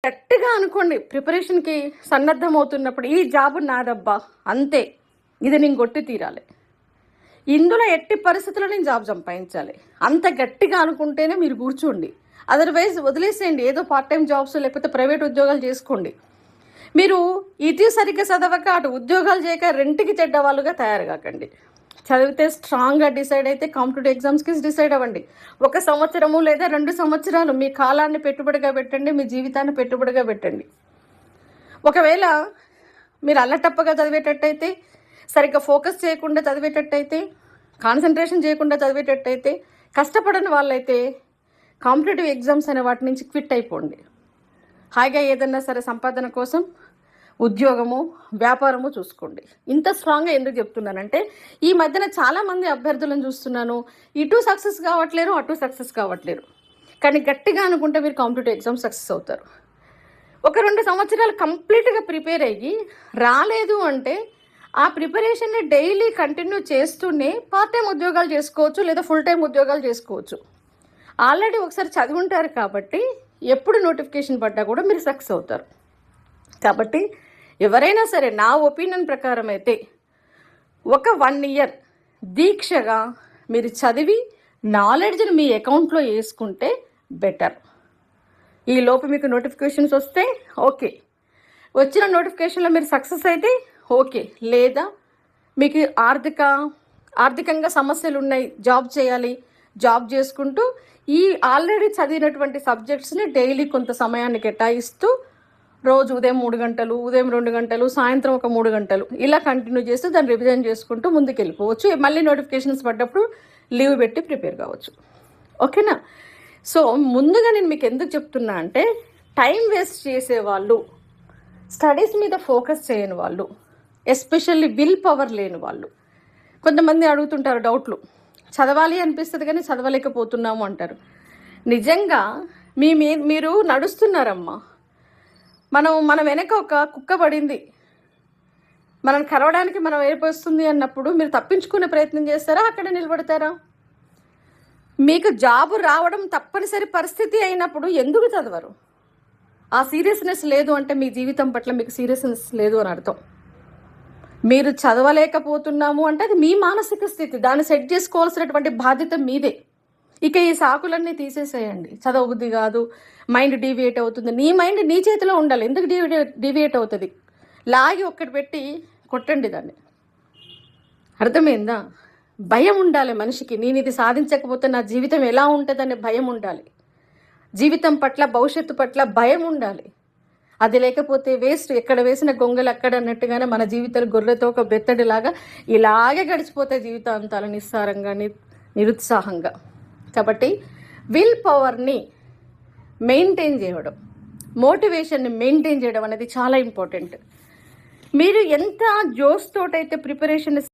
గట్టిగా అనుకోండి, ప్రిపరేషన్కి సన్నద్ధం అవుతున్నప్పుడు ఈ జాబు నాదబ్బా అంతే, ఇది నేను కొట్టి తీరాలి, ఇందులో ఎట్టి పరిస్థితుల్లో నేను జాబ్ సంపాదించాలి, అంత గట్టిగా అనుకుంటేనే మీరు కూర్చోండి. అదర్వైజ్ వదిలేసేయండి, ఏదో పార్ట్ టైం జాబ్స్ లేకపోతే ప్రైవేట్ ఉద్యోగాలు చేసుకోండి. మీరు ఇటు సరిగ్గా చదవక అటు ఉద్యోగాలు చేయక రెంట్కి చెడ్డ వాళ్ళుగా తయారు కాకండి. చదివితే స్ట్రాంగ్గా డిసైడ్ అయితే కాంపిటేటివ్ ఎగ్జామ్స్కి డిసైడ్ అవ్వండి. 1 సంవత్సరము లేదా 2 సంవత్సరాలు మీ కాలాన్ని పెట్టుబడిగా పెట్టండి, మీ జీవితాన్ని పెట్టుబడిగా పెట్టండి. ఒకవేళ మీరు అల్లటప్పగా చదివేటట్టయితే, సరిగ్గా ఫోకస్ చేయకుండా చదివేటట్టయితే, కాన్సన్ట్రేషన్ చేయకుండా చదివేటట్టయితే, కష్టపడని వాళ్ళైతే కాంపిటేటివ్ ఎగ్జామ్స్ అనే వాటి నుంచి క్విట్ అయిపోండి. హాయిగా ఏదన్నా సరే సంపాదన కోసం ఉద్యోగము వ్యాపారము చూసుకోండి. ఇంత స్ట్రాంగ్గా ఎందుకు చెప్తున్నానంటే, ఈ మధ్యన చాలామంది అభ్యర్థులను చూస్తున్నాను, ఇటు సక్సెస్ కావట్లేరు అటు సక్సెస్ కావట్లేరు. కానీ గట్టిగా అనుకుంటే మీరు కాంపిటేటివ్ ఎగ్జామ్ సక్సెస్ అవుతారు. 1-2 సంవత్సరాలు కంప్లీట్గా ప్రిపేర్ అయ్యి రాలేదు అంటే ఆ ప్రిపరేషన్ని డైలీ కంటిన్యూ చేస్తూనే పార్ట్ టైం ఉద్యోగాలు చేసుకోవచ్చు, లేదా ఫుల్ టైం ఉద్యోగాలు చేసుకోవచ్చు. ఆల్రెడీ ఒకసారి చదివి ఉంటారు కాబట్టి ఎప్పుడు నోటిఫికేషన్ పడ్డా కూడా మీరు సక్సెస్ అవుతారు. కాబట్టి ఎవరైనా సరే నా ఒపీనియన్ ప్రకారం అయితే ఒక 1 ఇయర్ దీక్షగా మీరు చదివి నాలెడ్జ్ని మీ అకౌంట్లో వేసుకుంటే బెటర్. ఈ లోపు మీకు నోటిఫికేషన్స్ వస్తే ఓకే, వచ్చిన నోటిఫికేషన్లో మీరు సక్సెస్ అయితే ఓకే, లేదా మీకు ఆర్థికంగా సమస్యలు ఉన్నాయి, జాబ్ చేయాలి, జాబ్ చేసుకుంటూ ఈ ఆల్రెడీ చదివినటువంటి సబ్జెక్ట్స్ని డైలీ కొంత సమయాన్ని కేటాయిస్తూ రోజు ఉదయం 3 గంటలు, ఉదయం 2 గంటలు, సాయంత్రం ఒక 3 గంటలు ఇలా కంటిన్యూ చేస్తూ దాన్ని రివిజన్ చేసుకుంటూ ముందుకు వెళ్ళిపోవచ్చు. మళ్ళీ నోటిఫికేషన్స్ పడ్డప్పుడు లీవ్ పెట్టి ప్రిపేర్ కావచ్చు. ఓకేనా? సో ముందుగా నేను మీకు ఎందుకు చెప్తున్నా అంటే, టైం వేస్ట్ చేసేవాళ్ళు, స్టడీస్ మీద ఫోకస్ చేయని వాళ్ళు, ఎస్పెషల్లీ విల్ పవర్ లేని వాళ్ళు, కొంతమంది అడుగుతుంటారు డౌట్లు, చదవాలి అనిపిస్తుంది కానీ చదవలేకపోతున్నాము అంటారు. నిజంగా మీరు నడుస్తున్నారమ్మా, మన వెనక ఒక కుక్క పడింది, మనం కరవడానికి మనం ఏర్పరుస్తుంది అన్నప్పుడు మీరు తప్పించుకునే ప్రయత్నం చేస్తారా, అక్కడ నిలబడతారా? మీకు జాబు రావడం తప్పనిసరి పరిస్థితి అయినప్పుడు ఎందుకు చదవరు? ఆ సీరియస్నెస్ లేదు అంటే మీ జీవితం పట్ల మీకు సీరియస్నెస్ లేదు అని అర్థం. మీరు చదవలేకపోతున్నాము అంటే అది మీ మానసిక స్థితి, దాన్ని సెట్ చేసుకోవాల్సినటువంటి బాధ్యత మీదే. ఇక ఈ సాకులన్నీ తీసేసేయండి. చదవబుద్ధి కాదు, మైండ్ డీవియేట్ అవుతుంది. నీ మైండ్ నీ చేతిలో ఉండాలి. ఎందుకు డీవియేట్ అవుతుంది? లాగి ఒక్కటి పెట్టి కొట్టండి దాన్ని. అర్థమైందా? భయం ఉండాలి మనిషికి. నేను ఇది సాధించకపోతే నా జీవితం ఎలా ఉంటుందనే భయం ఉండాలి. జీవితం పట్ల, భవిష్యత్తు పట్ల భయం ఉండాలి. అది లేకపోతే వేస్ట్. ఎక్కడ వేసిన గొంగలు అక్కడ అన్నట్టుగానే మన జీవితాలు గొర్రెతో ఒక బెత్తడిలాగా ఇలాగే గడిచిపోతే జీవితాంతాలు నిస్సారంగా, నిరుత్సాహంగా. కాబట్టి విల్ పవర్ని మెయింటైన్ చేయడం, మోటివేషన్ని మెయింటైన్ చేయడం అనేది చాలా ఇంపార్టెంట్. మీరు ఎంత జోష్ తోటైతే ప్రిపరేషన్